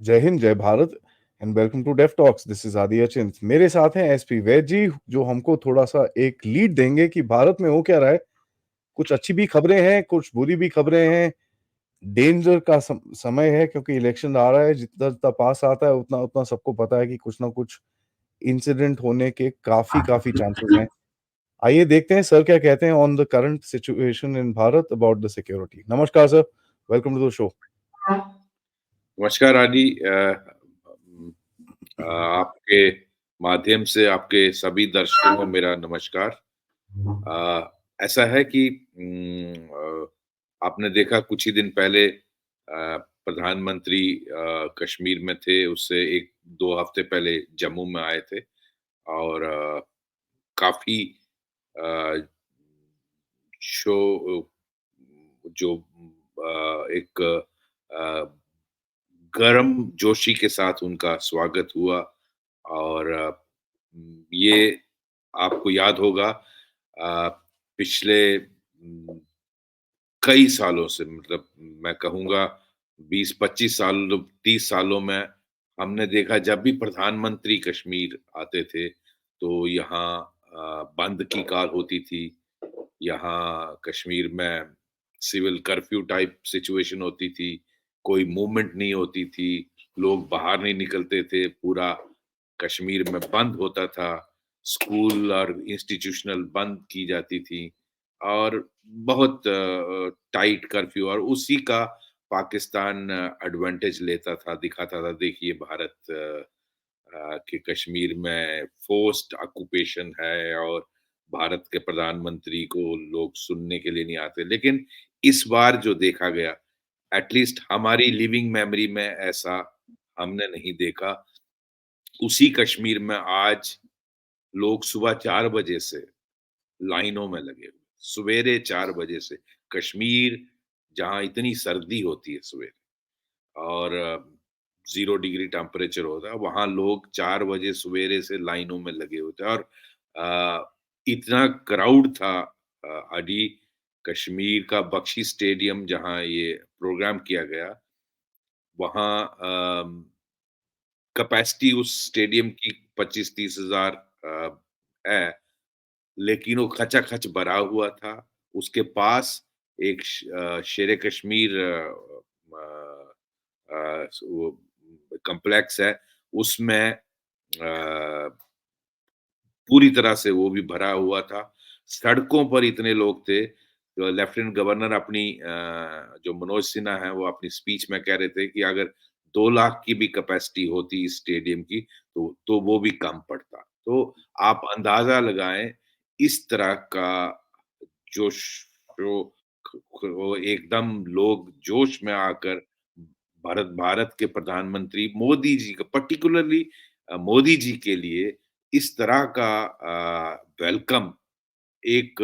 जय Hind, Jai Bharat and welcome to Def Talks. This is Aadi Achint. मेरे साथ हैं एसपी वैद जी, जो हमको थोड़ा-सा एक लीड देंगे कि भारत में हो क्या रहा है। कुछ अच्छी भी खबरें हैं, कुछ बुरी भी खबरें हैं। डेंजर का समय है क्योंकि इलेक्शन आ रहा है। जितना-जितना पास आता है उतना-उतना सबको पता है कि कुछ ना कुछ इंसिडेंट होने के काफ़ी चांसेस हैं। आइए देखते हैं सर क्या कहते हैं on the current situation in Bharat about the security. नमस्कार sir, welcome to the show. नमस्कार आदि। आपके माध्यम से आपके सभी दर्शकों को मेरा नमस्कार। ऐसा है कि आपने देखा कुछ ही दिन पहले प्रधानमंत्री कश्मीर में थे, उससे 1-2 हफ्ते पहले जम्मू में आए थे और काफ़ी अ, शो जो एक गर्म जोशी के साथ उनका स्वागत हुआ और ये आपको याद होगा पिछले कई सालों से मतलब मैं कहूँगा 20-25 साल 30 सालों में हमने देखा जब भी प्रधानमंत्री कश्मीर आते थे, तो यहाँ बंद की काल होती थी। यहाँ कश्मीर में सिविल कर्फ्यू टाइप सिचुएशन होती थी, कोई मूवमेंट नहीं होती थी, लोग बाहर नहीं निकलते थे, पूरा कश्मीर में बंद होता था, स्कूल और इंस्टीट्यूशनल बंद की जाती थी और बहुत टाइट कर्फ्यू और उसी का पाकिस्तान एडवांटेज लेता था, दिखाता था देखिए भारत कि कश्मीर में फोर्स्ड ऑक्यूपेशन है और भारत के प्रधानमंत्री को लोग सुनने के लिए नहीं आते। लेकिन इस बार जो देखा गया, एटलीस्ट हमारी लिविंग मेमोरी में ऐसा हमने नहीं देखा। उसी कश्मीर में आज लोग सुबह 4 बजे से लाइनों में लगे हुए, सवेरे 4 बजे से। कश्मीर जहाँ इतनी सर्दी होती है सवेरे और 0 डिग्री टेम्परेचर होता है, वहाँ लोग 4 बजे सवेरे से लाइनों में लगे होते हैं और इतना क्राउड था अडी कश्मीर का बख्शी स्टेडियम जहाँ ये प्रोग्राम किया गया, वहाँ कैपेसिटी उस स्टेडियम की 25-30 हज़ार है, लेकिन वो खचाखच भरा हुआ था। उसके पास एक शेर कश्मीर वो कॉम्प्लेक्स है, उसमें पूरी तरह से वो भी भरा हुआ था। सड़कों पर इतने लोग थे, तो लेफ्टिनेंट गवर्नर अपनी जो मनोज सिन्हा हैं, वो अपनी स्पीच में कह रहे थे कि अगर 2 लाख की भी कैपेसिटी होती इस स्टेडियम की, तो वो भी कम पड़ता। तो आप अंदाज़ा लगाएँ, इस तरह का जोश जो वो एकदम लोग जोश में आकर भारत के प्रधानमंत्री मोदी जी का पर्टिकुलरली मोदी जी के लिए इस तरह का वेलकम एक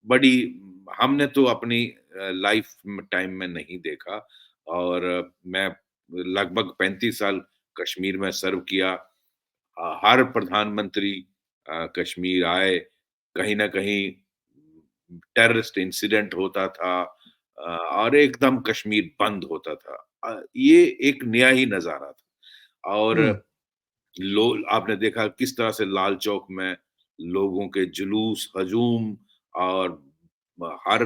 बड़ी हमने तो अपनी लाइफ टाइम में नहीं देखा और मैं लगभग 35 साल कश्मीर में सर्व किया। हर प्रधानमंत्री कश्मीर आए, कहीं न कहीं टेररिस्ट इंसिडेंट होता था और एकदम कश्मीर बंद होता था। ये एक नया ही नज़ारा था और हुँ। लो आपने देखा किस तरह से लाल चौक में लोगों के जुलूस, हजूम और हर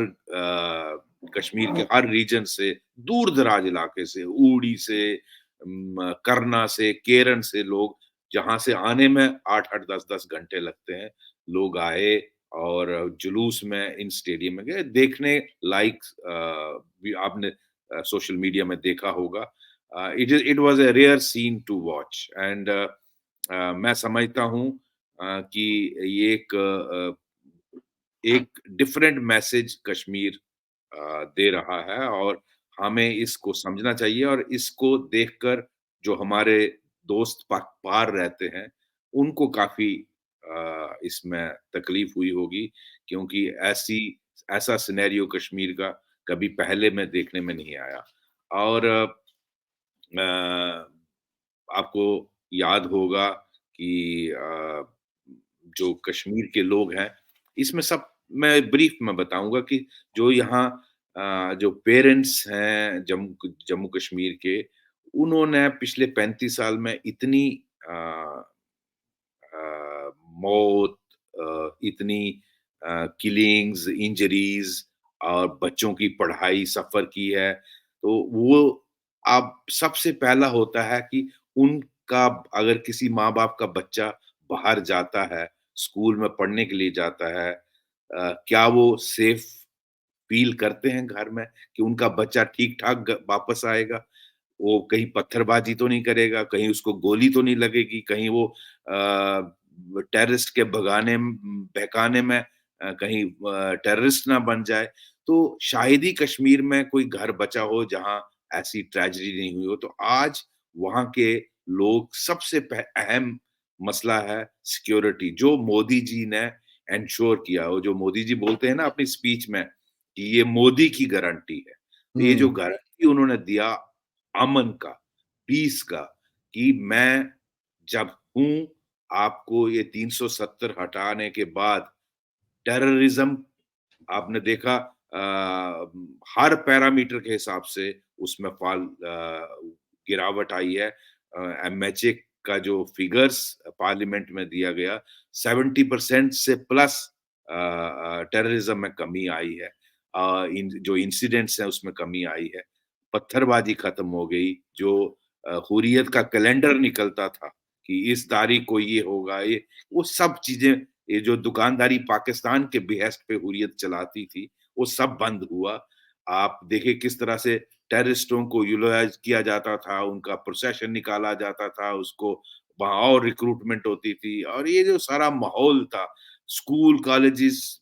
कश्मीर के हर रीजन से, दूर-दराज इलाके से, उड़ी से, करना से, केरन से लोग जहाँ से आने में 8-8, 10-10 घंटे लगते हैं, लोग आए और जुलूस में इन स्टेडियम में गए। देखने लायक भी आपने सोशल मीडिया में देखा होगा। It was a rare scene to watch and मैं समझता हूँ कि ये एक डिफरेंट मैसेज कश्मीर दे रहा है और हमें इसको समझना चाहिए और इसको देखकर जो हमारे दोस्त पार रहते हैं, उनको काफ़ी इसमें तकलीफ हुई होगी क्योंकि ऐसा सिनेरियो कश्मीर का कभी पहले में देखने में नहीं आया और आपको याद होगा कि जो कश्मीर के लोग हैं, इसमें सब मैं ब्रीफ में बताऊँगा कि जो यहाँ जो पेरेंट्स हैं जम्मू कश्मीर के, उन्होंने पिछले 35 साल में इतनी अ मौत, इतनी किलिंग्स, इंजरीज और बच्चों की पढ़ाई सफ़र की है। तो वो अब सबसे पहला होता है कि उनका अगर किसी माँ-बाप का बच्चा बाहर जाता है, स्कूल में पढ़ने के लिए जाता है, क्या वो सेफ फ़ील करते हैं घर में कि उनका बच्चा ठीक-ठाक वापस आएगा? वो कहीं पत्थरबाज़ी तो नहीं करेगा, कहीं उसको गोली तो नहीं लगेगी, कहीं वो टेररिस्ट के बहकाने में कहीं टेररिस्ट ना बन जाए। तो शायद ही कश्मीर में कोई घर बचा हो जहाँ ऐसी ट्रेजेडी नहीं हुई हो। तो आज वहाँ के लोग सबसे अहम मसला है सिक्योरिटी, जो मोदी जी ने एन्श्योर किया हो, जो मोदी जी बोलते हैं ना अपनी स्पीच में कि ये मोदी की गारंटी है। तो ये जो हुँ, गारंटी उन्होंने दिया अमन का, पीस का, कि मैं जब हूँ, आपको ये 370 हटाने के बाद टेररिज़्म आपने देखा हर पैरामीटर के हिसाब से उसमें गिरावट आई है। एमएचए का जो फिगर्स पार्लियामेंट में दिया गया 70% से प्लस टेररिज्म में कमी आई है। इन जो इंसिडेंट्स हैं उसमें कमी आई है। पत्थरबाजी खत्म हो गई, जो हुर्रियत का कैलेंडर निकलता था कि इस तारीख को ये होगा, ये वो सब चीज़ें, ये जो दुकानदारी पाकिस्तान के बेहेस्ट पे हुर्रियत चलाती थी, वो सब बंद हुआ। आप देखिए किस तरह से टेररिस्टों को यूटिलाइज़ किया जाता था, उनका प्रोसेशन निकाला जाता था, उसको वहाँ और रिक्रूटमेंट होती थी और ये जो सारा माहौल था, स्कूल, कॉलेजेस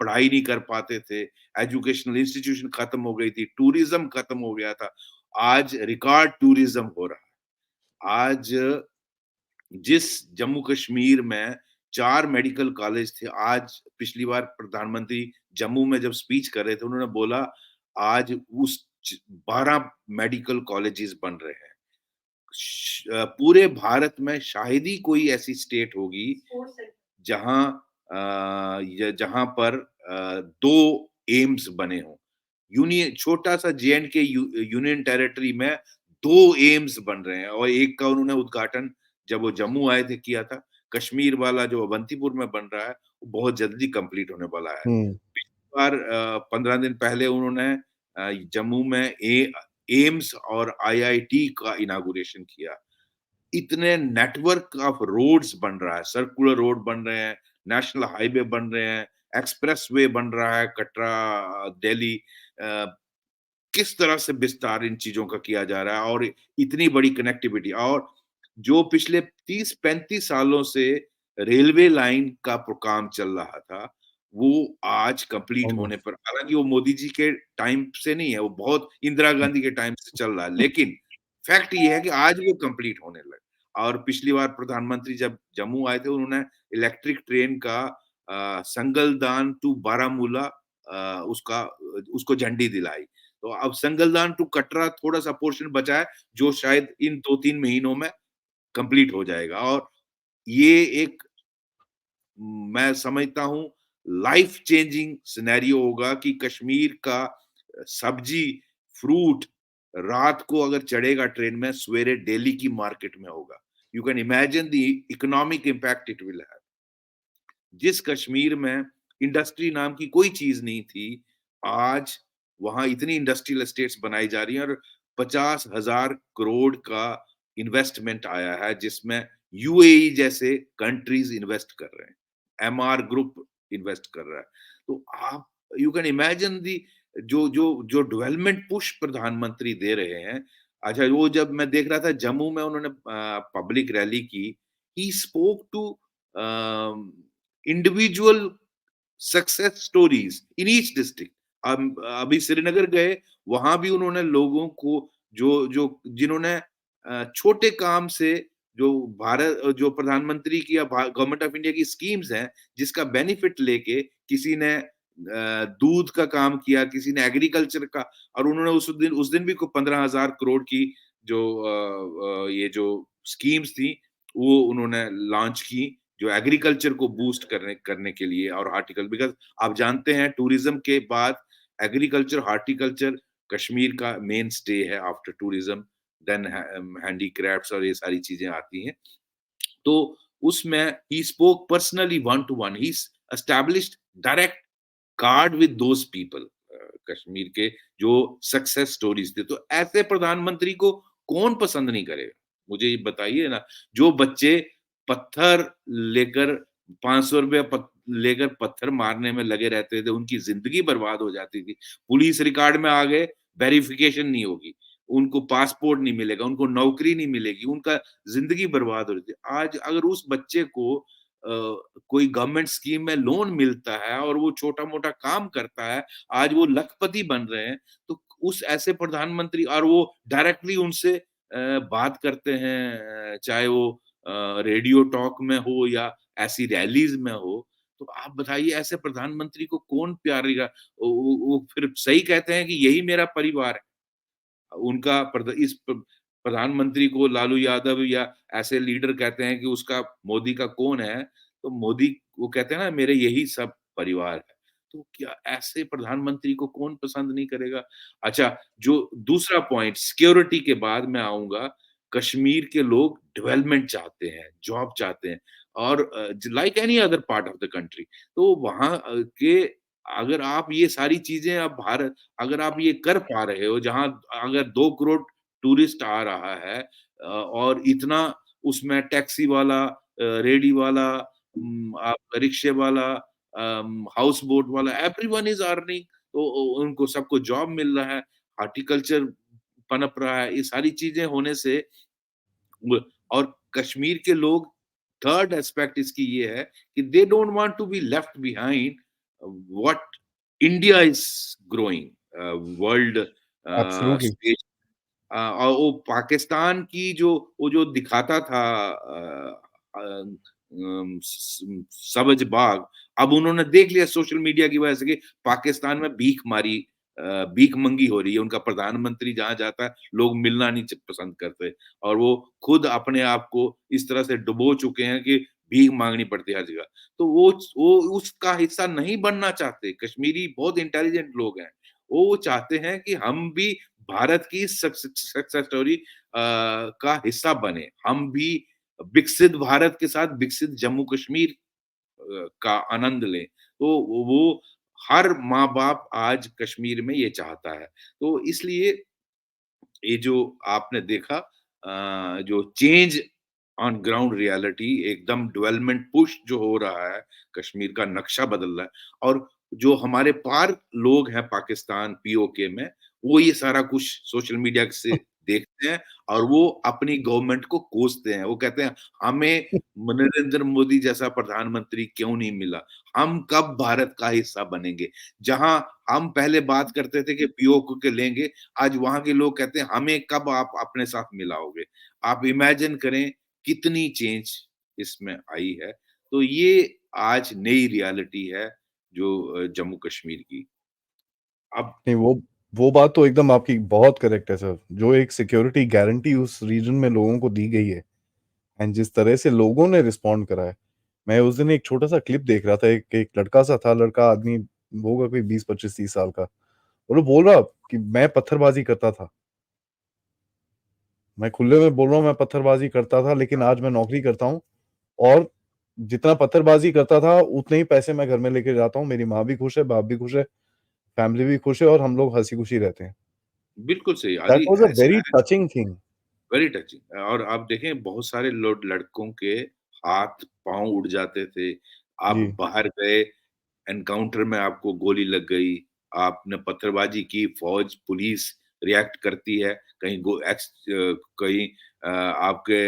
पढ़ाई नहीं कर पाते थे, एजुकेशनल इंस्टीट्यूशन खत्म हो गई थी, टूरिज़्म खत्म हो गया था। आज रिकॉर्ड टूरिज़्म हो रहा है। आज जिस जम्मू कश्मीर में 4 मेडिकल कॉलेज थे, आज पिछली बार प्रधानमंत्री जम्मू में जब स्पीच कर रहे थे, उन्होंने बोला आज उस 12 मेडिकल कॉलेजेस बन रहे हैं। पूरे भारत में शायद ही कोई ऐसी स्टेट होगी जहाँ या जहाँ पर 2 एम्स बने हों। छोटा-सा जेएंडके यूनियन टेरिटरी में 2 एम्स बन रहे हैं और एक का उन्होंने उद्घाटन जब वो जम्मू आए थे किया था। कश्मीर वाला जो अवंतीपुर में बन रहा है, वो बहुत जल्दी कंप्लीट होने वाला है। हुँ, पिछली बार 15 दिन पहले उन्होंने जम्मू में एम्स और आईआईटी का इनॉग्रेशन किया। इतने नेटवर्क ऑफ रोड्स बन रहा है, सर्कुलर रोड बन रहे हैं, नेशनल हाईवे बन रहे हैं, एक्सप्रेसवे बन रहा है कटरा दिल्ली। अ, किस तरह से विस्तार इन चीज़ों का किया जा रहा है और इतनी बड़ी कनेक्टिविटी और जो पिछले 30-35 सालों से रेलवे लाइन का काम चल रहा था, वो आज कंप्लीट होने पर, हालाँकि वो मोदी जी के टाइम से नहीं है, वो बहुत इंदिरा गांधी के टाइम से चल रहा है, लेकिन फैक्ट ये है कि आज वो कंप्लीट होने लगा और पिछली बार प्रधानमंत्री जब जम्मू आए थे, उन्होंने इलेक्ट्रिक ट्रेन का संगलदान टू बारामूला उसको झंडी दिलाई। तो अब संगलदान टू कटरा थोड़ा-सा पोर्शन बचा है, जो शायद इन 2-3 महीनों में कंप्लीट हो जाएगा और ये एक मैं समझता हूँ लाइफ चेंजिंग सिनेरियो होगा कि कश्मीर का सब्जी, फ्रूट रात को अगर चढ़ेगा ट्रेन में, सवेरे दिल्ली की मार्केट में होगा। You can imagine the economic impact it will have. जिस कश्मीर में इंडस्ट्री नाम की कोई चीज़ नहीं थी, आज वहाँ इतनी इंडस्ट्रियल एस्टेट्स बनाई जा रही हैं और 50,000 करोड़ का इन्वेस्टमेंट आया है, जिसमें यूएई जैसे कंट्रीज़ इन्वेस्ट कर रहे हैं। एमआर ग्रुप इन्वेस्ट कर रहा है। तो आप यू कैन इमेजिन द जो डेवलपमेंट पुश प्रधानमंत्री दे रहे हैं। अच्छा, वो जब मैं देख रहा था जम्मू में उन्होंने पब्लिक रैली की, he spoke to individual success stories in each district. अभी श्रीनगर गए, वहां भी उन्होंने लोगों को जो जो जिन्होंने छोटे काम से जो प्रधानमंत्री की या गवर्नमेंट ऑफ इंडिया की स्कीम्स हैं, जिसका बेनिफिट लेके किसी ने दूध का काम किया, किसी ने एग्रीकल्चर का, और उन्होंने उस दिन भी को 15,000 करोड़ की ये जो स्कीम्स थी वो उन्होंने लॉन्च की, जो एग्रीकल्चर को बूस्ट करने करने के लिए और हार्टिकल्चर, बिकॉज़ आप जानते हैं टूरिज़्म के बाद एग्रीकल्चर, हार्टिकल्चर कश्मीर का मेन स्टे है आफ्टर टूरिज़्म। देन हैंडीक्राफ्ट्स और ये सारी चीज़ें आती हैं। तो उसमें he spoke personally one two one, he established direct card with those people, Kashmir के जो सक्सेस स्टोरीज़ थे। तो ऐसे प्रधानमंत्री को कौन पसंद नहीं करेगा? मुझे ये बताइए ना, जो बच्चे पत्थर लेकर ₹500 लेकर पत्थर मारने में लगे रहते थे, उनकी ज़िंदगी बर्बाद हो जाती थी। पुलिस रिकॉर्ड में आ गए, वेरिफिकेशन नहीं होगी, उनको पासपोर्ट नहीं मिलेगा, उनको नौकरी नहीं मिलेगी, उनका ज़िंदगी बर्बाद हो रही थी। आज अगर उस बच्चे को कोई गवर्नमेंट स्कीम में लोन मिलता है और वो छोटा-मोटा काम करता है, आज वो लखपति बन रहे हैं, तो उस ऐसे प्रधानमंत्री और वो डायरेक्टली उनसे बात करते हैं, चाहे वो रेडियो टॉक में हो या ऐसी रैलीज़ में हो, तो आप बताइए ऐसे प्रधानमंत्री को कौन प्यारेगा? वो फिर सही कहते हैं कि यही मेरा परिवार है। उनका प्रधानमंत्री को लालू यादव या ऐसे लीडर कहते हैं कि उसका मोदी का कौन है? तो मोदी वो कहते हैं ना मेरे यही सब परिवार है। तो क्या ऐसे प्रधानमंत्री को कौन पसंद नहीं करेगा? अच्छा, जो दूसरा पॉइंट सिक्योरिटी के बाद मैं आऊँगा, कश्मीर के लोग डेवलपमेंट चाहते हैं, जॉब चाहते हैं और like any other part of the country. तो वहाँ के अगर आप ये सारी चीज़ें अब भारत अगर आप ये कर पा रहे हो, जहाँ अगर 2 करोड़ टूरिस्ट आ रहा है और इतना उसमें टैक्सी वाला रेहड़ी वाला आप रिक्शे वाला हाउस बोट वाला एवरीवन इज़ अर्निंग तो उनको सबको जॉब मिल रहा है, हॉर्टिकल्चर पनप रहा है, ये सारी चीज़ें होने से व और कश्मीर के लोग थर्ड एस्पेक्ट इसकी ये है कि they don't want to be left behind what India is growing world absolutely. Stage और वो पाकिस्तान की जो वो जो दिखाता था सब्ज़ बाग, अब उन्होंने देख लिया सोशल मीडिया की वजह से कि पाकिस्तान में भीख मंगी हो रही है। उनका प्रधानमंत्री जहाँ जाता है, लोग मिलना नहीं पसंद करते और वो खुद अपने आप को इस तरह से डुबो चुके हैं कि भीख माँगनी पड़ती है हर जगह। तो वो उसका हिस्सा नहीं बनना चाहते। कश्मीरी बहुत इंटेलिजेंट लोग हैं। वो चाहते हैं कि हम भी भारत की सक्सेस स्टोरी का हिस्सा बने। हम भी विकसित भारत के साथ विकसित जम्मू कश्मीर का आनंद लें। तो वो हर माँ-बाप आज कश्मीर में ये चाहता है। तो इसलिए ये जो आपने देखा जो चेंज ऑन ग्राउंड रियलिटी एकदम डेवलपमेंट पुश जो हो रहा है, कश्मीर का नक्शा बदल रहा है और जो हमारे पार लोग हैं पाकिस्तान, पीओके में, वो ये सारा कुछ सोशल मीडिया से देखते हैं और वो अपनी गवर्नमेंट को कोसते हैं। वो कहते हैं, "हमें नरेंद्र मोदी जैसा प्रधानमंत्री क्यों नहीं मिला? हम कब भारत का हिस्सा बनेंगे?" जहाँ हम पहले बात करते थे कि पीओके लेंगे, आज वहाँ के लोग कहते हैं हमें कब आप अपने साथ मिलाओगे? आप इमेजिन करें कितनी चेंज इसमें आई है। तो ये आज नई रियलिटी है जो जम्मू कश्मीर की। अब नहीं, वो बात तो एकदम आपकी बहुत करेक्ट है सर। जो एक सिक्योरिटी गारंटी उस रीजन में लोगों को दी गई है एंड जिस तरह से लोगों ने रिस्पॉन्ड करा है। मैं उस दिन एक छोटा-सा क्लिप देख रहा था, एक एक लड़का-सा था, लड़का आदमी होगा कोई 20, 25, 30 साल का। और वो बोल रहा कि मैं पत्थरबाज़ी करता था। मैं खुले में बोल रहा हूँ मैं पत्थरबाज़ी करता था, लेकिन आज मैं नौकरी करता हूँ और जितना पत्थरबाज़ी करता था, उतने ही पैसे मैं घर में लेके जाता हूँ। मेरी माँ भी खुश है, बाप भी खुश है, फैमिली भी खुश है और हम लोग हँसी-खुशी रहते हैं। बिल्कुल सही दैट आदि वाज़ अ ऐसा वेरी है टचिंग थिंग। वेरी टचिंग और आप देखें बहुत सारे लड़कों के हाथ-पाँव उड़ जाते थे। आप जी, बाहर गए एनकाउंटर में आपको गोली लग गई, आपने पत्थरबाज़ी की, फ़ौज, पुलिस रिएक्ट करती है, कहीं आपके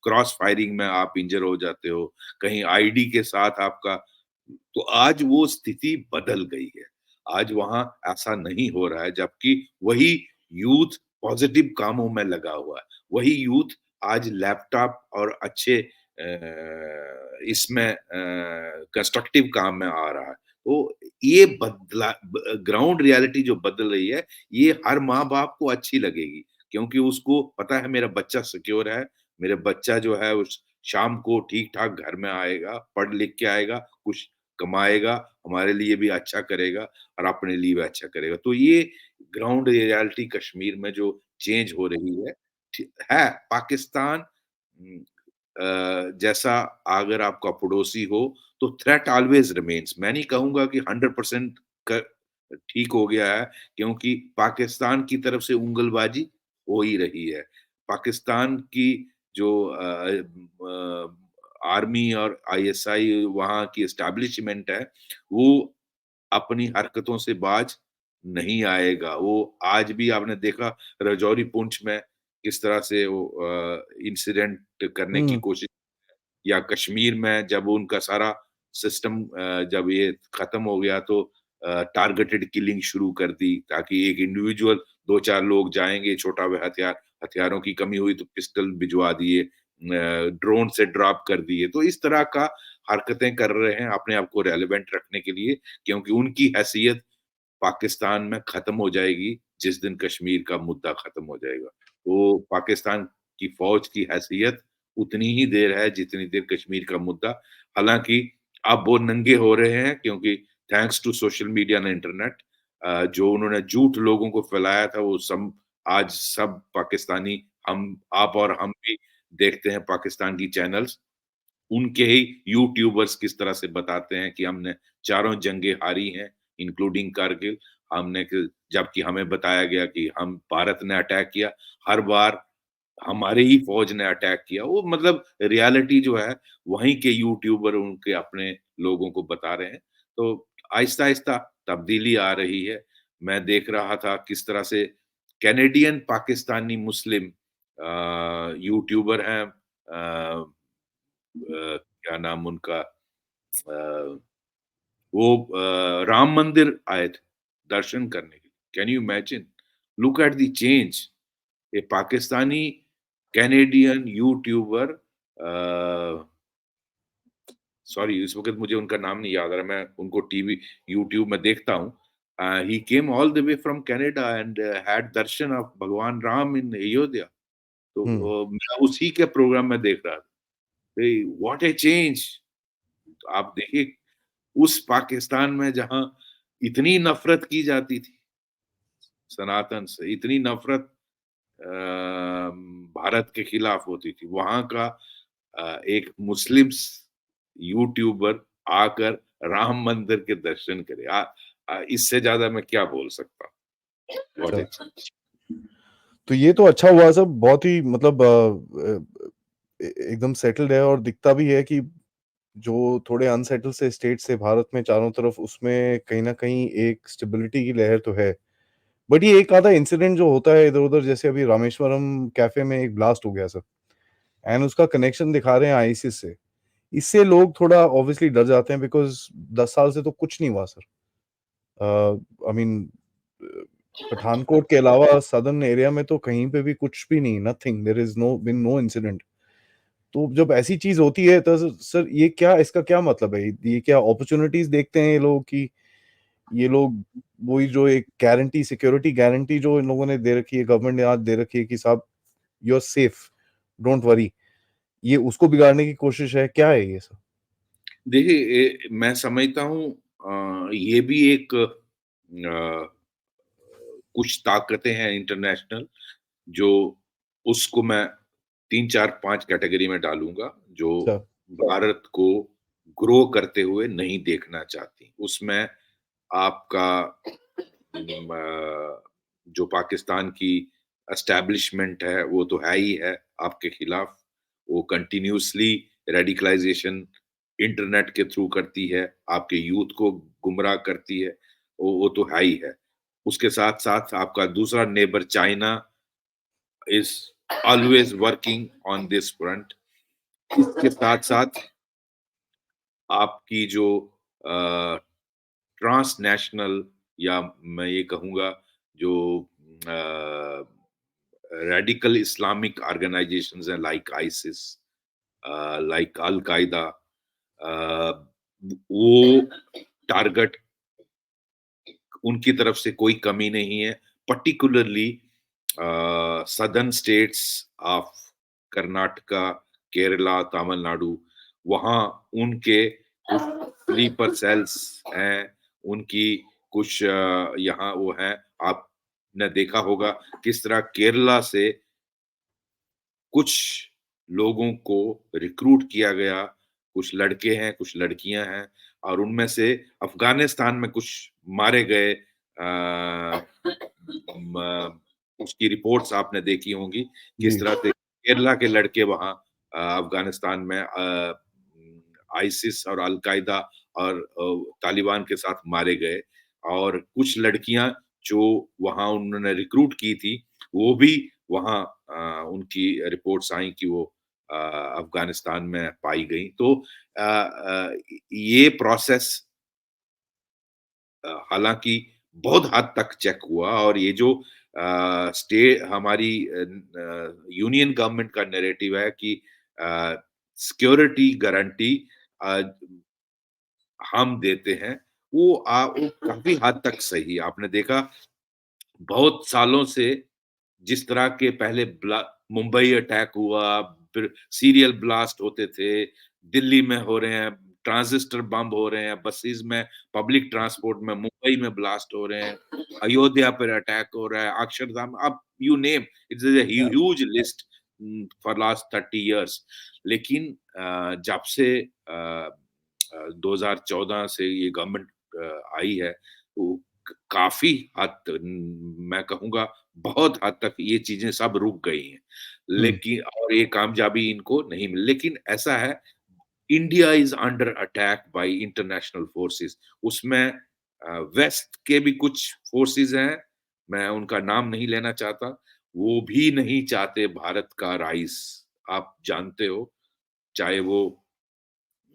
क्रॉस फायरिंग में आप इंजर हो जाते हो, कहीं आईडी के साथ आपका तो आज वो स्थिति बदल गई है। आज वहाँ ऐसा नहीं हो रहा है, जबकि वही यूथ पॉज़िटिव कामों में लगा हुआ है। वही यूथ आज लैपटॉप और अच्छे इसमें कंस्ट्रक्टिव काम में आ रहा है। तो ये बदला ग्राउंड रियलिटी जो बदल रही है, ये हर माँ-बाप को अच्छी लगेगी, क्योंकि उसको पता है मेरा बच्चा सिक्योर है, मेरा बच्चा जो है उस शाम को ठीक-ठाक घर में आएगा, पढ़ लिख के आएगा, कुछ कमाएगा, हमारे लिए भी अच्छा करेगा और अपने लिए भी अच्छा करेगा। तो ये ग्राउंड रियलिटी कश्मीर में जो चेंज हो रही है, है पाकिस्तान जैसा अगर आपका पड़ोसी हो तो थ्रेट ऑलवेज रिमेन्स। मैं नहीं कहूँगा कि 100% क ठीक हो गया है, क्योंकि पाकिस्तान की तरफ से उँगलबाज़ी हो ही रही है। पाकिस्तान की जो आर्मी और आईएसआई वहाँ की एस्टेब्लिशमेंट है, वो अपनी हरकतों से बाज नहीं आएगा। वो आज भी आपने देखा राजौरी, पुंछ में किस तरह से वो इंसिडेंट करने की हुँ, कोशिश, या कश्मीर में जब उनका सारा सिस्टम जब ये खत्म हो गया तो टारगेटेड किलिंग शुरू कर दी, ताकि एक इंडिविजुअल 2-4 लोग जाएँगे, छोटा व हथियारों की कमी हुई तो पिस्टल भिजवा दिए, ड्रोन से ड्रॉप कर दिए। तो इस तरह का हरकतें कर रहे हैं अपने आप को रेलेवेंट रखने के लिए, क्योंकि उनकी हैसियत पाकिस्तान में खत्म हो जाएगी जिस दिन कश्मीर का मुद्दा खत्म हो जाएगा। तो पाकिस्तान की फ़ौज की हैसियत उतनी ही देर है जितनी देर कश्मीर का मुद्दा, हालाँकि अब वो नंगे हो रहे हैं, क्योंकि thanks to social media and internet, जो उन्होंने झूठ लोगों को फैलाया था वो सब आज सब पाकिस्तानी, हम आप और हम भी देखते हैं पाकिस्तान की चैनल्स। उनके ही यूट्यूबर्स किस तरह से बताते हैं कि हमने चारों जंगें हारी हैं, इंक्लूडिंग कारगिल। हमने क जबकि हमें बताया गया कि हम भारत ने अटैक किया, हर बार हमारी ही फ़ौज ने अटैक किया। वो मतलब रियलिटी जो है, वहीं के यूट्यूबर उनके अपने लोगों को बता रहे हैं। तो आहिस्ता-आहिस्ता तब्दीली आ रही है। मैं देख रहा था किस तरह से कैनेडियन पाकिस्तानी मुस्लिम यूट्यूबर हैं, क्या नाम उनका, वो राम मंदिर आए थे दर्शन करने के लिए। Can you imagine? Look at the change. A Pakistani Canadian YouTuber, sorry इस वक़्त मुझे उनका नाम नहीं याद आ रहा, मैं उनको टीवी यूट्यूब में देखता हूँ। He came all the way from Canada and had darshan of Bhagwan Ram इन अयोध्या। तो हुँ। मैं उसी के प्रोग्राम में देख रहा था। What A change! आप देखिए उस पाकिस्तान में जहाँ इतनी नफ़रत की जाती थी सनातन से, इतनी नफ़रत भारत के खिलाफ होती थी, वहाँ का एक मुस्लिम्स यूट्यूबर आकर राम मंदिर के दर्शन करे। इससे ज़्यादा मैं क्या बोल सकता हूँ? व्हाट अच्छा, ए चीज़। तो ये तो अच्छा हुआ सब बहुत ही मतलब एकदम सेटल्ड है और दिखता भी है कि जो थोड़े अनसेटल्ड से स्टेट्स थे भारत में चारों तरफ उसमें कहीं न कहीं एक स्टेबिलिटी की लहर तो है। बट ये एक आधा इंसिडेंट जो होता है इधर-उधर जैसे अभी रामेश्वरम कैफ़े में एक ब्लास्ट हो गया सर एंड उसका कनेक्शन दिखा रहे हैं आईसिस से। इससे लोग थोड़ा ऑब्वियसली डर जाते हैं बिकॉज़ 10 साल से तो कुछ नहीं हुआ सर। आई मीन पठानकोट के अलावा सदर्न एरिया में तो कहीं पे भी कुछ भी नहीं, nothing, there is no been no incident. तो जब ऐसी चीज़ होती है तो सर ये क्या इसका क्या मतलब है? ये क्या अपॉर्च्युनिटीज़ देखते हैं ये लोग कि ये लोग वही जो एक गारंटी सिक्योरिटी गारंटी जो इन लोगों ने दे रखी है, गवर्नमेंट ने आज दे रखी है कि साहब you are safe, don't worry, ये उसको बिगाड़ने की कोशिश है, क्या है ये सब? देखिए मैं समझता हूँ ये भी एक कुछ ताकतें हैं इंटरनेशनल, जो उसको मैं 3, 4, 5 कैटेगरी में डालूँगा, जो अच्छा, भारत को ग्रो करते हुए नहीं देखना चाहती। उसमें आपका जो पाकिस्तान की एस्टेब्लिशमेंट है, वो तो है ही है आपके खिलाफ। वो कंटिन्यूअसली रेडिकलाइज़ेशन इंटरनेट के थ्रू करती है, आपके यूथ को गुमराह करती है, वो तो है ही है। उसके साथ-साथ आपका दूसरा neighbour China is always working on this front. इसके साथ-साथ आपकी जो अ, ट्रांसनेशनल, या मैं ये कहूँगा जो अ, रेडिकल इस्लामिक ऑर्गेनाइजेशंस हैं लाइक आइसिस, लाइक अल कायदा, वो टारगेट उनकी तरफ से कोई कमी नहीं है। Particularly southern states of Karnataka, Kerala, Tamil Nadu, वहाँ उनके कुछ स्लीपर सेल्स हैं, उनकी कुछ यहाँ वो हैं। आपने देखा होगा किस तरह केरला से कुछ लोगों को रिक्रूट किया गया, कुछ लड़के हैं, कुछ लड़कियां हैं, और उनमें से अफगानिस्तान में कुछ मारे गए। उसकी रिपोर्ट्स आपने देखी होंगी किस जी। तरह से केरला के लड़के वहां अफगानिस्तान में आईसिस और अलकायदा और तालिबान के साथ मारे गए, और कुछ लड़कियां जो वहां उन्होंने रिक्रूट की थी वो भी वहाँ उनकी रिपोर्ट्स आई कि वो अफ़गानिस्तान में पाई गई। तो ये प्रोसेस हालाँकि बहुत हद तक चेक हुआ, और ये जो हमारी यूनियन गवर्नमेंट का नैरेटिव है कि सिक्योरिटी गारंटी अ, हम देते हैं, वो काफ़ी हद तक सही है। आपने देखा बहुत सालों से जिस तरह के पहले मुंबई अटैक हुआ, फिर सीरियल ब्लास्ट होते थे, दिल्ली में हो रहे हैं, ट्रांजिस्टर बम हो रहे हैं, बसेस में, पब्लिक ट्रांसपोर्ट में, मुंबई में ब्लास्ट हो रहे हैं, अयोध्या पर अटैक हो रहा है, अक्षरधाम, अब यू नेम इट्स अ या huge list for last 30 years. लेकिन जब से 2014 से ये गवर्नमेंट आई है, तो काफी हद तक, मैं कहूंगा बहुत हद तक ये चीजें सब रुक गई हैं, हुँ, लेकिन और ये कामयाबी इनको नहीं मिली। लेकिन ऐसा है, India is under attack by international forces. उसमें वेस्ट के भी कुछ फोर्सेस हैं, मैं उनका नाम नहीं लेना चाहता, वो भी नहीं चाहते भारत का राइस। आप जानते हो, चाहे वो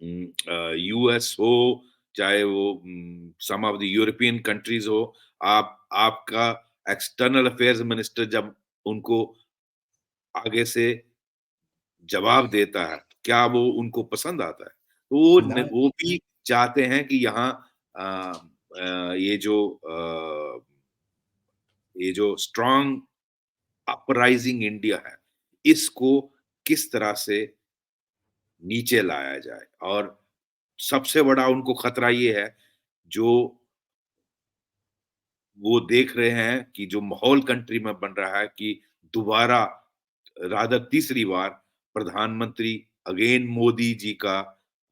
यूएस हो, चाहे वो सम ऑफ द यूरोपियन कंट्रीज हो, आपका एक्सटर्नल अफेयर्स मिनिस्टर जब उनको आगे से जवाब देता है, क्या वो उनको पसंद आता है? तो ना वो भी चाहते हैं कि यहाँ अ ये जो स्ट्रॉन्ग अपराइजिंग इंडिया है, इसको किस तरह से नीचे लाया जाए। और सबसे बड़ा उनको खतरा ये है, जो वो देख रहे हैं कि जो माहौल कंट्री में बन रहा है कि दोबारा रादर तीसरी बार प्रधानमंत्री अगेन मोदी जी का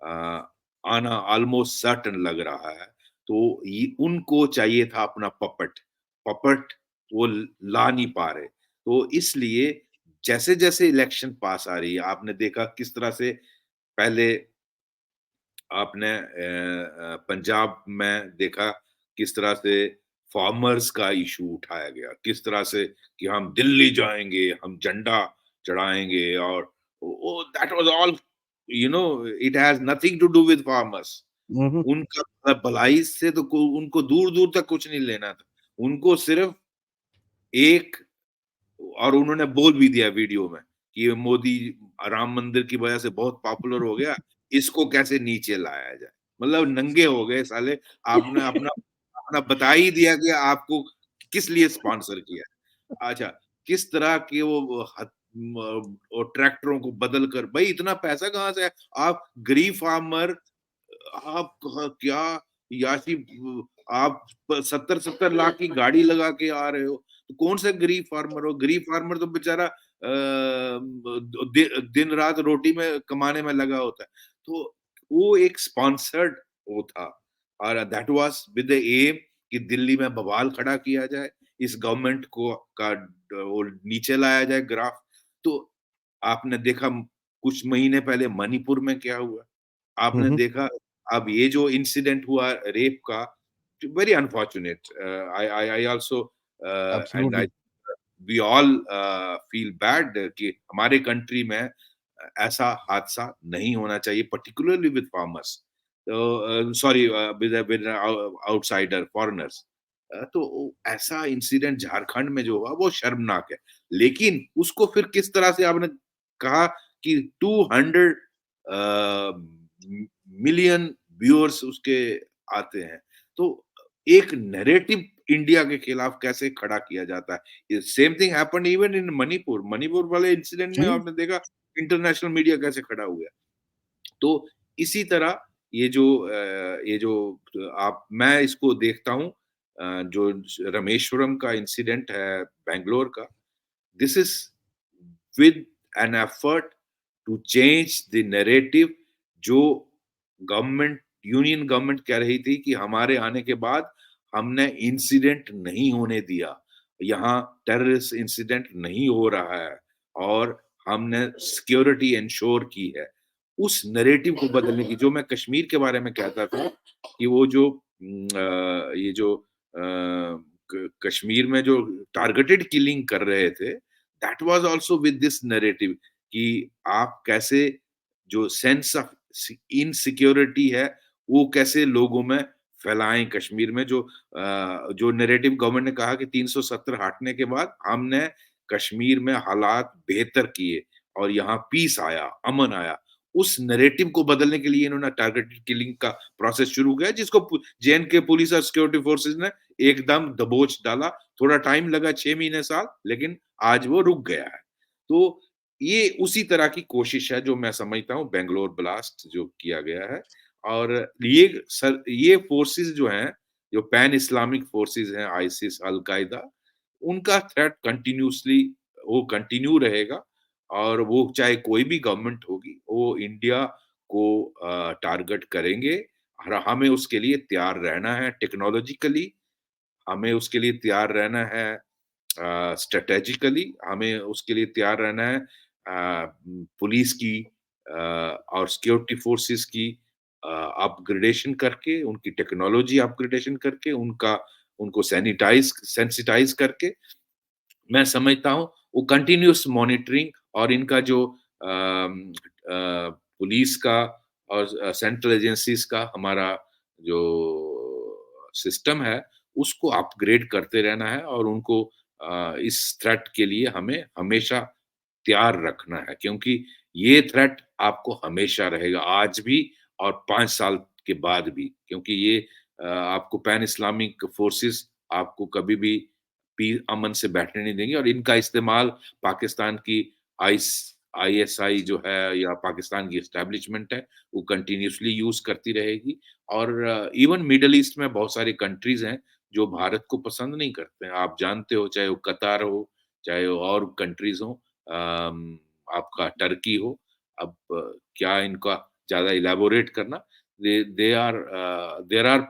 अ, आना ऑलमोस्ट सर्टेन लग रहा है। तो ये उनको चाहिए था अपना पपेट वो ला नहीं पा रहे। तो इसलिए जैसे-जैसे इलेक्शन पास आ रही है, आपने देखा किस तरह से पहले आपने पंजाब में देखा किस तरह से फार्मर्स का इशू उठाया गया, किस तरह से कि हम दिल्ली जाएँगे, हम झंडा चढ़ाएँगे, और वो that was all, it has nothing to do with farmers. हुँ, हुँ, उनका भलाई से तो उनको दूर-दूर तक कुछ नहीं लेना था। उनको सिर्फ एक, और उन्होंने बोल भी दिया वीडियो में कि ये मोदी राम मंदिर की वजह से बहुत पॉपुलर हो गया, इसको कैसे नीचे लाया जाए। मतलब नंगे हो गए साले, आपने अपना अपना बता ही दिया कि आपको किस लिए स्पॉन्सर किया है। अच्छा, किस तरह के वो और ट्रैक्टरों को बदल कर, भाई इतना पैसा कहाँ से है? आप गरीब फार्मर, आप क्या याशी, आप 70-70 लाख की गाड़ी लगा के आ रहे हो, तो कौन सा गरीब फार्मर हो? गरीब फार्मर तो बेचारा दिन रात रोटी में कमाने में लगा होता है। तो वो एक स्पॉन्सर्ड वो था, और that was with the aim कि दिल्ली में बवाल खड़ा किया जाए, इस गवर्नमेंट को का वो नीचे लाया जाए ग्राफ। तो आपने देखा कुछ महीने पहले मणिपुर में क्या हुआ? हुँ, आपने हुँ, देखा अब ये जो इंसिडेंट हुआ रेप का, very unfortunate. I also and I absolutely. We all feel bad कि हमारे कंट्री में ऐसा हादसा नहीं होना चाहिए, पर्टिकुलरली विद फार्मर्स। तो सॉरी, विद आउटसाइडर फॉरेनर्स। तो ऐसा इंसिडेंट झारखंड में जो हुआ वो शर्मनाक है। लेकिन उसको फिर किस तरह से आपने कहा कि 200 मिलियन व्यूअर्स उसके आते हैं। तो एक नैरेटिव इंडिया के खिलाफ कैसे खड़ा किया जाता है। Same thing happened even in Manipur. Manipur वाले इंसिडेंट में जी, आपने देखा इंटरनेशनल मीडिया कैसे खड़ा हुआ। तो इसी तरह ये जो आप मैं इसको देखता हूँ, जो रामेश्वरम का इंसिडेंट है बैंगलोर का, this is with an effort to change the narrative, जो गवर्नमेंट, यूनियन गवर्नमेंट कह रही थी कि हमारे आने के बाद हमने इंसिडेंट नहीं होने दिया, यहाँ टेररिस्ट इंसिडेंट नहीं हो रहा है और हमने सिक्योरिटी इंश्योर की है। उस नैरेटिव को बदलने की, जो मैं कश्मीर के बारे में कहता था कि वो जो ये जो कश्मीर में जो टारगेटेड किलिंग कर रहे थे, that was also with this narrative कि आप कैसे, जो सेंस ऑफ इनसिक्योरिटी है वो कैसे लोगों में फैलाएं कश्मीर में, जो नैरेटिव गवर्नमेंट ने कहा कि 370 हटने के बाद हमने कश्मीर में हालात बेहतर किए और यहाँ पीस आया, अमन आया। उस नैरेटिव को बदलने के लिए इन्होंने टारगेटेड किलिंग का प्रोसेस शुरू किया, जिसको जे-एंड-के पुलिस और सिक्योरिटी फोर्सेस ने एकदम दबोच डाला। थोड़ा टाइम लगा, 6 महीने साल, लेकिन आज वो रुक गया है। तो ये उसी तरह की कोशिश है जो मैं समझता हूँ बैंगलोर ब्लास्ट जो किया गया है। और ये फोर्सेस जो हैं, जो पैन इस्लामिक फोर्सेस हैं, आईसिस, अल-कायदा, उनका थ्रेट कंटिन्यूअसली वो कंटिन्यू रहेगा और वो चाहे कोई भी गवर्नमेंट होगी, वो इंडिया को टारगेट करेंगे और हमें उसके लिए तैयार रहना है टेक्नोलॉजिकली, हमें उसके लिए तैयार रहना है स्ट्रैटेजिकली, हमें उसके लिए तैयार रहना है पुलिस की और सिक्योरिटी फोर्सेस की अपग्रेडेशन करके, उनकी टेक्नोलॉजी अपग्रेडेशन करके, उनको सेंसिटाइज करके। मैं समझता हूँ वो कंटिन्यूअस मॉनिटरिंग और इनका जो पुलिस का और सेंट्रल एजेंसीज का हमारा जो सिस्टम है, उसको अपग्रेड करते रहना है और उनको इस थ्रेट के लिए हमें हमेशा तैयार रखना है, क्योंकि ये थ्रेट आपको हमेशा रहेगा, आज भी और 5 साल के बाद भी, क्योंकि ये आपको पैन इस्लामिक फोर्सेस आपको कभी भी अमन से बैठने नहीं देंगे और इनका इस्तेमाल पाकिस्तान की आईस आईएसआई जो है या पाकिस्तान की एस्टेब्लिशमेंट है, वो कंटिन्यूअसली यूज़ करती रहेगी और इवन मिडल ईस्ट में बहुत सारी कंट्रीज़ हैं, जो भारत को पसंद नहीं करते हैं। आप जानते हो, चाहे वो कतार हो, चाहे वो और कंट्रीज़ हों, आपका टर्की हो, अब क्या इनका ज़्यादा इलैबोरेट करना, there are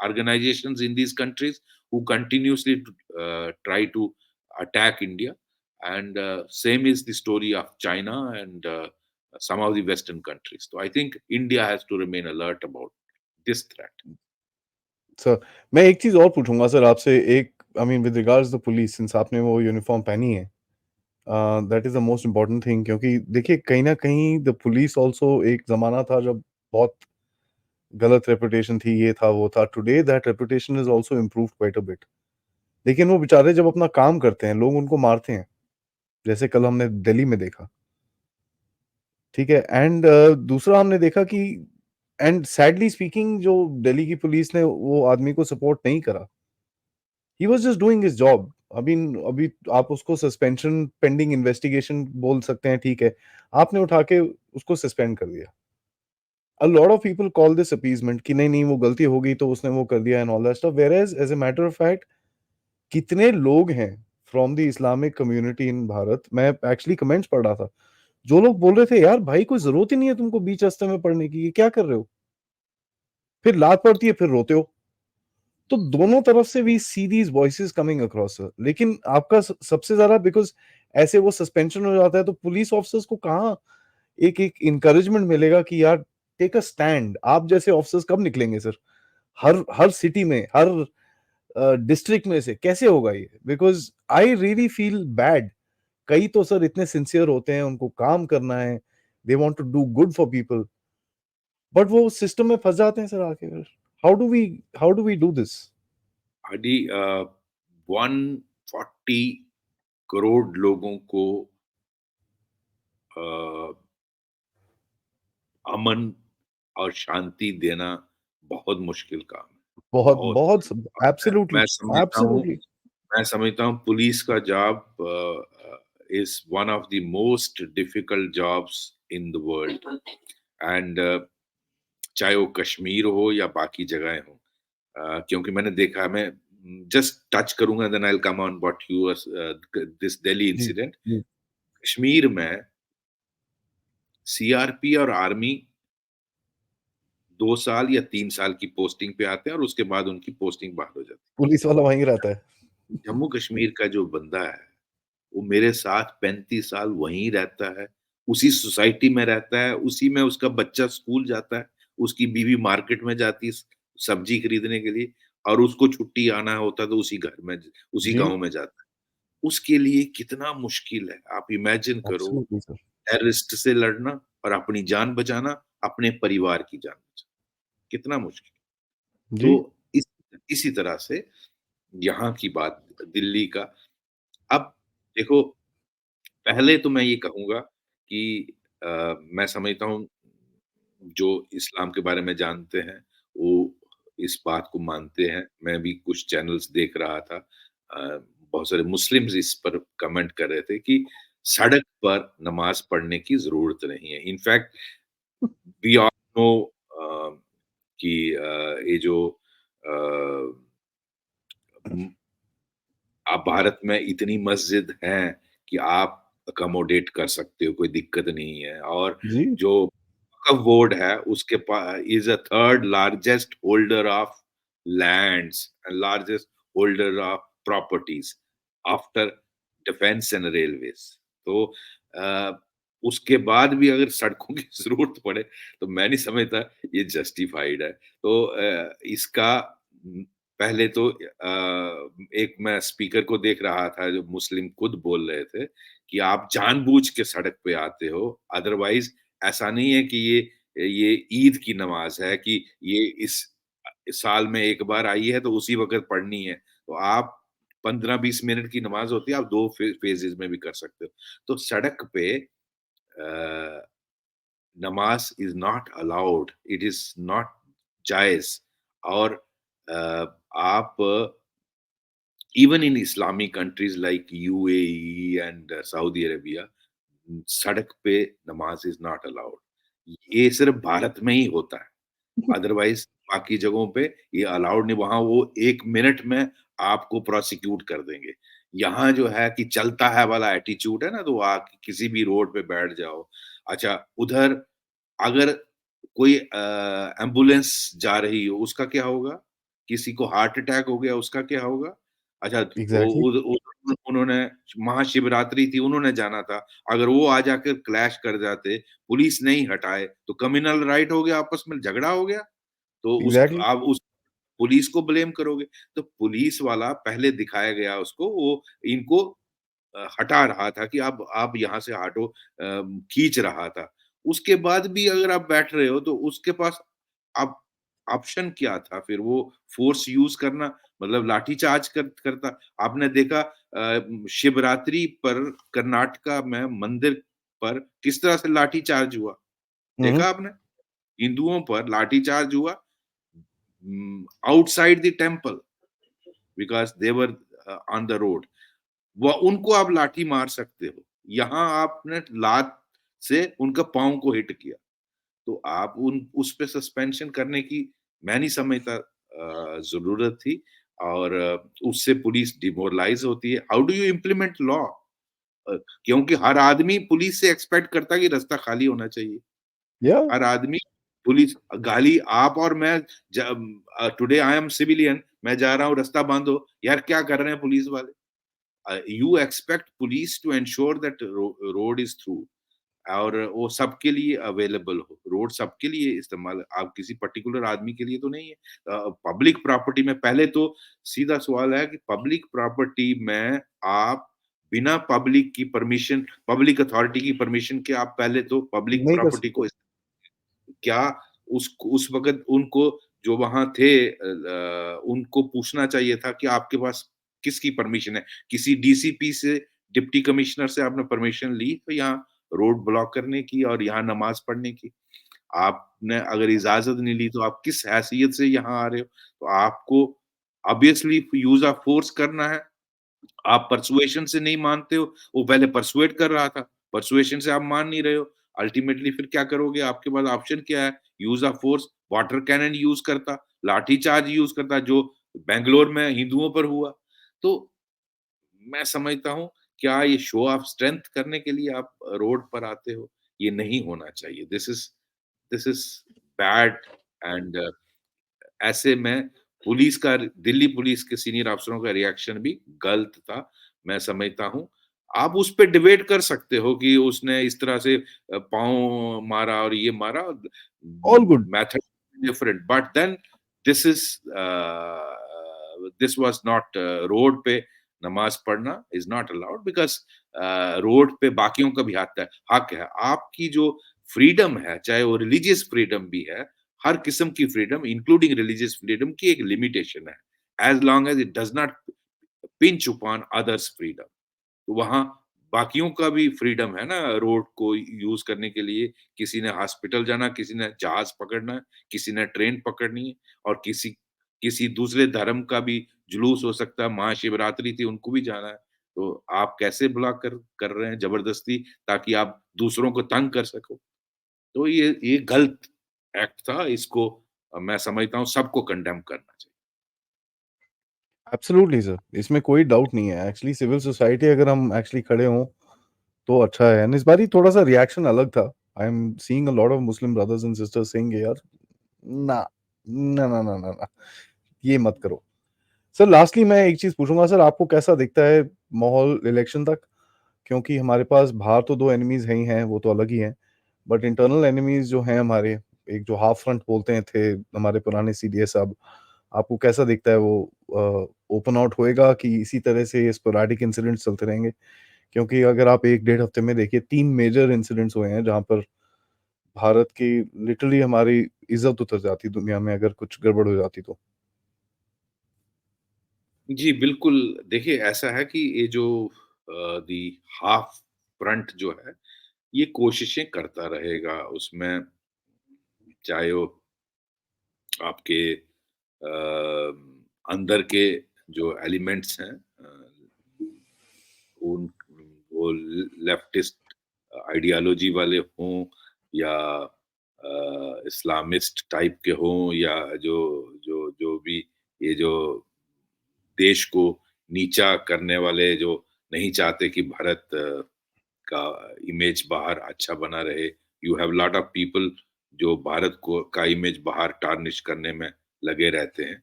organizations in these countries who continuously try to attack India, and same is the story of China and some of the Western countries. So I think India has to remain alert about this threat. Sir, मैं एक चीज़ और पूछूँगा sir आपसे, एक I mean with regards the police, since आपने वो uniform पहनी है, that is the most important thing, क्योंकि देखिए कहीं न कहीं द पुलिस ऑल्सो एक ज़माना था जब बहुत गलत रेपुटेशन थी, ये था, वो था। Today that reputation is also improved quite a bit. लेकिन वो बेचारे जब अपना काम करते हैं, लोग उनको मारते हैं। जैसे कल हमने दिल्ली में देखा, ठीक है? एंड दूसरा हमने देखा कि एंड सैडली स्पीकिंग जो दिल्ली की पुलिस ने वो आदमी को सपोर्ट नहीं करा। He was just doing his job. अभी आप उसको सस्पेंशन पेंडिंग इन्वेस्टिगेशन बोल सकते हैं, ठीक है। आपने उठा के उसको सस्पेंड कर दिया। A lot of people call this appeasement कि नहीं वो गलती हो गई तो उसने वो कर दिया and all that stuff, whereas as a matter of fact कितने लोग हैं from the Islamic community in Bharat, मैं एक्चुअली कमेंट्स पढ़ रहा था, जो लोग बोल रहे थे यार भाई कोई ज़रूरत ही नहीं है तुमको बीच रास्ते में पढ़ने की, ये क्या कर रहे हो? फिर लात पड़ती है, फिर रोते हो। तो दोनों तरफ से we see these voices coming across sir. लेकिन आपका सबसे ज़्यादा बिकॉज़ ऐसे वो सस्पेंशन हो जाता है तो पुलिस ऑफिसर्स को कहाँ एक एक एनकरेजमेंट मिलेगा कि यार टेक अ स्टैंड। आप जैसे ऑफिसर्स कब निकलेंगे सर? हर हर सिटी में, हर डिस्ट्रिक्ट में से कैसे होगा ये? Because I really feel bad. कई तो सर इतने सिंसियर होते हैं, उनको काम करना है, they want to do good for people, but वो सिस्टम में फँस जाते हैं सर आके फिर। How do we do this? अभी 140 करोड़ लोगों को अ, अमन और शांति देना बहुत मुश्किल काम है, बहुत बहुत बहुत मुश्किल काम है। Absolutely, absolutely. मैं समझता हूँ पुलिस का job is one of the most difficult jobs in the world, and चाहे वो कश्मीर हो या बाकी जगहें हों। क्योंकि मैंने देखा मैं जस्ट टच करूँगा then I will come on what you this Delhi जी, इंसिडेंट। जी। कश्मीर में सीआरपी और आर्मी 2 साल या 3 साल की पोस्टिंग पे आते हैं और उसके बाद उनकी पोस्टिंग बहाल हो जाती है। पुलिस वाला वहीं रहता है। जम्मू कश्मीर का जो बंदा है, वो मेरे साथ 35 साल वहीं रहता है, उसी सोसाइटी में रहता है, उसी में उसका बच्चा स्कूल जाता है, उसकी बीवी मार्केट में जाती है सब्जी खरीदने के लिए और उसको छुट्टी आना होता है तो उसी घर में उसी जी, गाँव में जाता है। उसके लिए कितना मुश्किल है, आप इमेजिन करो एब्सोल्युटली सर। टेररिस्ट से लड़ना और अपनी जान बचाना, अपने परिवार की जान बचाना, कितना मुश्किल। जी, तो इसी तरह से यहाँ की बात दिल्ली का अब देखो पहले तो मैं ये कहूँगा कि मैं समझता हूँ जो इस्लाम के बारे में जानते हैं, वो इस बात को मानते हैं। मैं भी कुछ चैनल्स देख रहा था। बहुत सारे मुस्लिम्स इस पर कमेंट कर रहे थे कि सड़क पर नमाज़ पढ़ने की ज़रूरत नहीं है। इनफैक्ट वी ऑल नो कि ये जो अ, आप भारत में इतनी मस्जिद हैं कि आप अकोमोडेट कर सकते हो, कोई दिक्कत नहीं है और जी, जो वक्फ बोर्ड है उसके पा is a third largest holder of lands and largest holder of properties after defence and Railways. तो अ, उसके बाद भी अगर सड़कों की ज़रूरत पड़े, तो मैं नहीं समझता ये जस्टिफाइड है। तो इसका पहले तो एक मैं स्पीकर को देख रहा था जो मुस्लिम खुद बोल रहे थे कि आप जानबूझ के सड़क पे आते हो, अदरवाइज़ ऐसा नहीं है कि ये ईद की नमाज़ है कि ये साल में 1 बार आई है तो उसी वक़्त पढ़नी है। तो आप 15-20 मिनट की नमाज़ होती है, आप 2 फेजेज़ में भी कर सकते हो। तो सड़क पे नमाज़ is not allowed, it is not जायज़ और आप even in Islamic countries like UAE and Saudi Arabia, सड़क पे नमाज इज़ नॉट अलाउड। ये सिर्फ़ भारत में ही होता है, अदरवाइज़ बाकी जगहों पे ये अलाउड नहीं, वहाँ वो 1 मिनट में आपको प्रोसिक्यूट कर देंगे। यहाँ जो है कि चलता है वाला एटीट्यूड है ना, तो आके किसी भी रोड पे बैठ जाओ। अच्छा, उधर अगर कोई एम्बुलेंस जा रही हो, उसका क्या होगा? किसी को हार्ट अटैक हो गया, उसका क्या होगा? अच्छा, वो एग्ज़ैक्टली, उन्होंने महाशिवरात्रि थी, उन्होंने जाना था। अगर वो आ जाकर क्लैश कर जाते, पुलिस नहीं हटाए, तो कम्युनल राइट हो गया, आपस में झगड़ा हो गया। तो उस एग्ज़ैक्टली, आप उस पुलिस को ब्लेम करोगे। तो पुलिस वाला पहले दिखाया गया उसको, वो इनको हटा रहा था कि आप यहाँ से हटो, खींच रहा था। उसके बाद भी अगर आप बैठ रहे हो तो उसके पास आप ऑप्शन क्या था फिर वो फ़ोर्स यूज़ करना मतलब लाठीचार्ज करता। आपने देखा शिवरात्रि पर कर्नाटका में मंदिर पर किस तरह से लाठीचार्ज हुआ, हुँ, हुँ, देखा आपने? हिंदुओं पर लाठीचार्ज हुआ outside the temple because they were on the road. वो उनको आप लाठी मार सकते हो। यहाँ आपने लात से उनका पाँव को हिट किया। तो आप उन उस पे सस्पेंशन करने की मैं नहीं समझता ज़रूरत थी और उससे पुलिस डिमोरलाइज़ होती है। How do you implement law? क्योंकि हर आदमी पुलिस से एक्सपेक्ट करता है कि रास्ता खाली होना चाहिए। या हर आदमी पुलिस गाली आप और मैं टुडे आई एम सिविलियन मैं जा रहा हूँ रास्ता बाँध दो। यार क्या कर रहे हैं पुलिस वाले? you expect police to ensure that road is through और वो सबके लिए अवेलेबल हो रोड सबके लिए इस्तेमाल आप किसी पर्टिकुलर आदमी के लिए तो नहीं है पब्लिक प्रॉपर्टी में पहले तो सीधा सवाल है कि पब्लिक प्रॉपर्टी में आप बिना पब्लिक अथॉरिटी की परमिशन के आप पहले तो पब्लिक नहीं कर प्रॉपर्टी सकते। को क्या उस वक़्त उनको जो वहाँ थे उनको पूछना चाहिए था कि आपके पास किसकी परमिशन है? किसी डीसीपी से, डिप्टी कमिश्नर से आपने परमिशन ली तो यहाँ रोड ब्लॉक करने की और यहाँ नमाज़ पढ़ने की? आपने अगर इजाज़त नहीं ली तो आप किस हैसियत से यहाँ आ रहे हो? तो आपको ऑब्वियसली यूज़ ऑफ फोर्स करना है। आप पर्सुएशन से नहीं मानते हो, वो पहले पर्सुएट कर रहा था, पर्सुएशन से आप मान नहीं रहे हो। अल्टीमेटली फिर क्या करोगे? आपके पास ऑप्शन क्या है? Use of force, water cannon use करता, लाठी चार्ज यूज़ करता, जो बैंगलोर में हिंदुओं पर हुआ। तो मैं समझता हूँ, क्या ये शो ऑफ स्ट्रेंथ करने के लिए आप रोड पर आते हो? ये नहीं होना चाहिए। दिस इज़ बैड एंड ऐसे में दिल्ली पुलिस के सीनियर अफ़सरों का रिएक्शन भी गलत था, मैं समझता हूँ। आप उस पे डिबेट कर सकते हो कि उसने इस तरह से पाँव मारा और ये मारा, all good. Method different, but then this is this was not road पे नमाज़ पढ़ना is not allowed because road पे बाकियों का भी हक है। आपकी जो फ्रीडम है, चाहे वो रिलिजियस फ्रीडम भी है, हर किस्म की फ्रीडम इंक्लूडिंग रिलीजियस फ्रीडम की एक लिमिटेशन है, as long as it does not pinch upon others freedom. तो वहाँ बाकियों का भी फ्रीडम है ना रोड को यूज करने के लिए। किसी ने हॉस्पिटल जाना, किसी ने जहाज पकड़ना है, किसी ने ट्रेन पकड़नी है, और किसी किसी दूसरे धर्म का भी जुलूस हो सकता है। महाशिवरात्रि थी, उनको भी जाना है। तो आप कैसे ब्लॉक कर रहे हैं जबरदस्ती, ताकि आप दूसरों को तंग कर सको? तो ये गलत एक्ट था, इसको मैं समझता हूँ सबको कंडेम करना चाहिए। एब्सोल्युटली सर, इसमें कोई डाउट नहीं है। एक्चुअली सिविल सोसाइटी अगर हम एक्चुअली खड़े हों, तो अच्छा है। एंड इस बारी थोड़ा-सा रिएक्शन अलग था। I am seeing a lot of Muslim brothers and sisters saying यार ना, ना, ना, ना, ना, ना, ये मत करो। सर लास्टली मैं एक चीज़ पूछूँगा सर, आपको कैसा दिखता है माहौल इलेक्शन तक? क्योंकि हमारे पास बाहर तो 2 एनिमीज़ हैं ही हैं, वो तो अलग ही हैं। बट इंटरनल एनिमीज़ जो हैं हमारे, एक जो हाफ फ्रंट बोलते हैं थे हमारे पुराने सीडीएस साहब, आपको कैसा दिखता है वो ओपन आउट होएगा कि इसी तरह से ये स्पोरेडिक इंसिडेंट्स चलते रहेंगे? क्योंकि अगर आप 1 डेढ़ हफ्ते में देखिए 3 मेजर इंसिडेंट्स हुए हैं जहाँ पर भारत की लिटरली हमारी इज़्ज़त उतर जाती दुनिया में अगर कुछ गड़बड़ हो जाती तो। जी, बिल्कुल। देखिए, ऐसा है कि ये जो दी हाफ फ्रंट जो है, ये कोशिशें करता रहेगा। उसमें चाहे वो आपके अंदर के जो एलिमेंट्स हैं, उन वो लेफ्टिस्ट आइडियोलॉजी वाले हों, या इस्लामिस्ट टाइप के हों, या जो जो जो भी ये जो देश को नीचा करने वाले, जो नहीं चाहते कि भारत का इमेज बाहर अच्छा बना रहे। You have lot of people जो भारत को का इमेज बाहर टार्निश करने में लगे रहते हैं।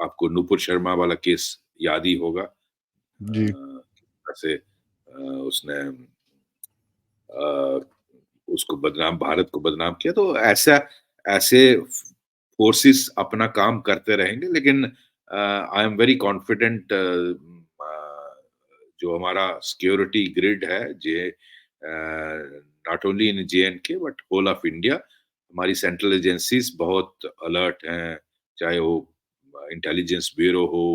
आपको नुपुर शर्मा वाला केस याद ही होगा। जी, कैसे उसने अ, उसको बदनाम भारत को बदनाम किया। तो ऐसे फोर्सेस अपना काम करते रहेंगे, लेकिन आई एम वेरी कॉन्फिडेंट, जो हमारा सिक्योरिटी ग्रिड है, J not only in J and K but whole of India, हमारी सेंट्रल एजेंसीज बहुत अलर्ट हैं, चाहे वो इंटेलिजेंस ब्यूरो हो,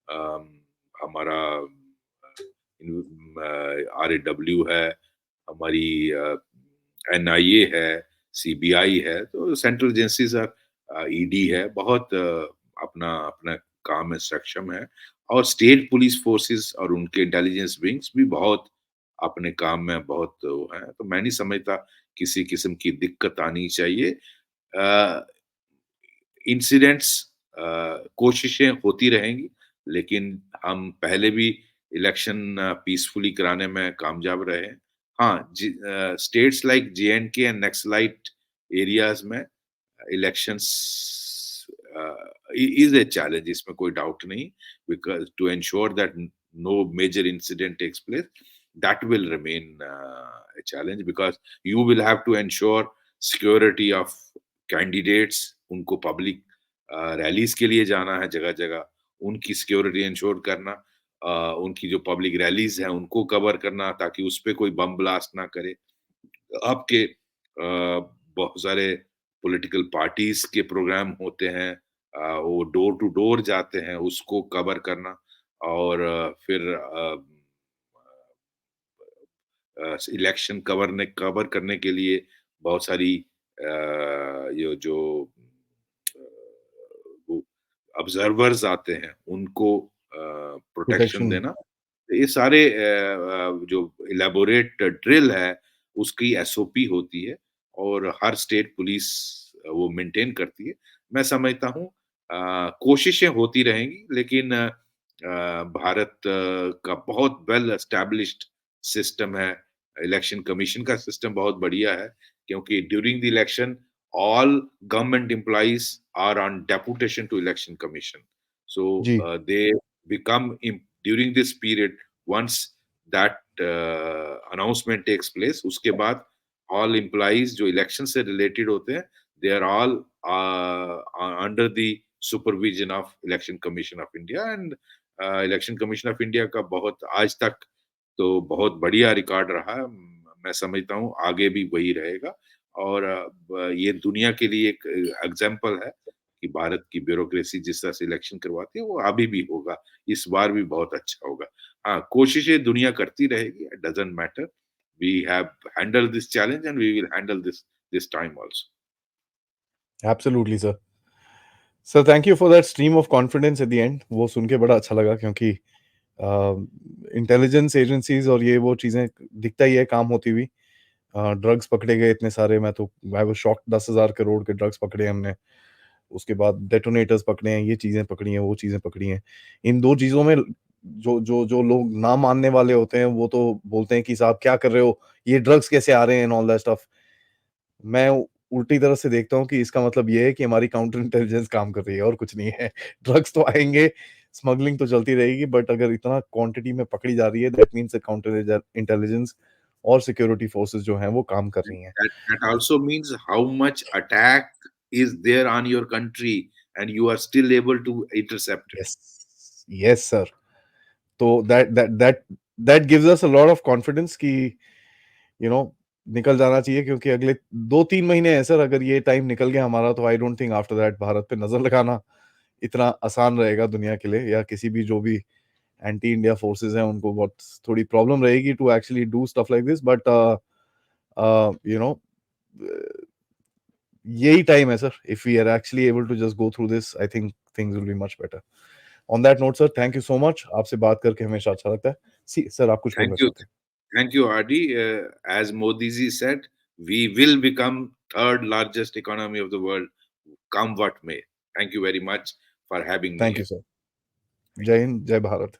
अम, हमारा आरएडब्ल्यू है, हमारी एनआईए है, सीबीआई है, तो सेंट्रल एजेंसीज ईडी है, बहुत अपना अपना काम में सक्षम है। और स्टेट पुलिस फोर्सेस और उनके इंटेलिजेंस विंग्स भी बहुत अपने काम में बहुत वो हैं। तो मैं नहीं समझता किसी किस्म की दिक्कत आनी चाहिए। इंसिडेंट्स, कोशिशें होती रहेंगी, लेकिन हम पहले भी इलेक्शन पीसफुली कराने में कामयाब रहे हैं। हाँ, states like J and K and Naxalite areas में इलेक्शंस is a challenge, इसमें कोई डाउट नहीं, because to ensure that no major incident takes place, that will remain a challenge, because you will have to ensure security of candidates, उनको public rallies के लिए जाना है जगह जगह, उनकी सिक्योरिटी इंश्योर करना, उनकी जो पब्लिक रैलीज हैं उनको कवर करना, ताकि उस पे कोई बम ब्लास्ट ना करे। आपके बहुत सारे पॉलिटिकल पार्टीज के प्रोग्राम होते हैं, वो डोर टू डोर जाते हैं, उसको कवर करना। और फिर इलेक्शन कवर करने के लिए बहुत सारी ये जो अ, वो ऑब्जर्वर्स आते हैं, उनको प्रोटेक्शन प्रोटेक्शन। देना। ये सारे जो इलैबोरेट ड्रिल है, उसकी एसओपी होती है और हर स्टेट पुलिस वो मेंटेन करती है। मैं समझता हूँ कोशिशें होती रहेंगी, लेकिन भारत का बहुत वेल एस्टैब्लिश्ड सिस्टम है। इलेक्शन कमीशन का सिस्टम बहुत बढ़िया है, क्योंकि during the election all government employees are on deputation to election commission, so जी, they become during this period, once that announcement takes place, उसके बाद all employees जो election से related होते हैं, they are all under the supervision of election commission of India, and election commission of India का बहुत आज तक तो बहुत बढ़िया रिकॉर्ड रहा है। मैं समझता हूँ आगे भी वही रहेगा, और ये दुनिया के लिए एक एग्जाम्पल है कि भारत की ब्यूरोक्रेसी जिस तरह से इलेक्शन करवाती है, वो अभी भी होगा, इस बार भी बहुत अच्छा होगा। हाँ, कोशिशें दुनिया करती रहेगी, it doesn't matter. We have handled this challenge and we will handle this time also. Absolutely sir. Sir thank you for that stream of confidence at the end, वो सुन के बड़ा अच्छा लगा, क्योंकि इंटेलिजेंस एजेंसीज और ये वो चीज़ें दिखता ही है काम होती हुई। ड्रग्स पकड़े गए इतने सारे, मैं तो आई वाज शॉक्ड, 10,000 करोड़ के ड्रग्स पकड़े हमने। उसके बाद डेटोनेटर्स पकड़े हैं, ये चीज़ें पकड़ी हैं, वो चीज़ें पकड़ी हैं। इन 2 चीज़ों में जो लोग ना मानने वाले होते हैं, वो तो बोलते हैं कि साहब क्या कर रहे हो? ये ड्रग्स कैसे आ रहे हैं एंड ऑल दैट स्टफ। मैं उल्टी तरह से देखता हूँ कि इसका मतलब ये है कि हमारी काउंटर इंटेलिजेंस काम कर रही है और कुछ नहीं है। ड्रग्स तो आएँगे, स्मगलिंग तो चलती रहेगी, बट अगर इतना क्वांटिटी में पकड़ी जा रही है, that means the counter intelligence और सिक्योरिटी फोर्सेस जो हैं, वो काम कर रही हैं। That also means how much attack is there on your country and you are still able to intercept it. Yes, yes sir. तो that gives us a lot of confidence कि you know निकल जाना चाहिए, क्योंकि अगले 2-3 महीने हैं sir, अगर ये टाइम निकल गया हमारा, तो I don't think after that Bharat पे नज़र लगाना इतना आसान रहेगा दुनिया के लिए, या किसी भी जो भी एंटी इंडिया फोर्सेस हैं उनको बहुत थोड़ी प्रॉब्लम रहेगी to actually do stuff like this, but you know यही टाइम है sir, if we are actually able to just go through this, I think things will be much better. On that note sir, thank you so much, आपसे बात करके हमेशा अच्छा लगता है। सी sir, आप कुछ बोलना Thank you. चाहते हैं? Thank you, Adi. As Modi ji said, we will become third largest economy of the world, come what may. Thank you very much for having me thank you here. Sir. Thank जय you. Hind, Jai Bharat.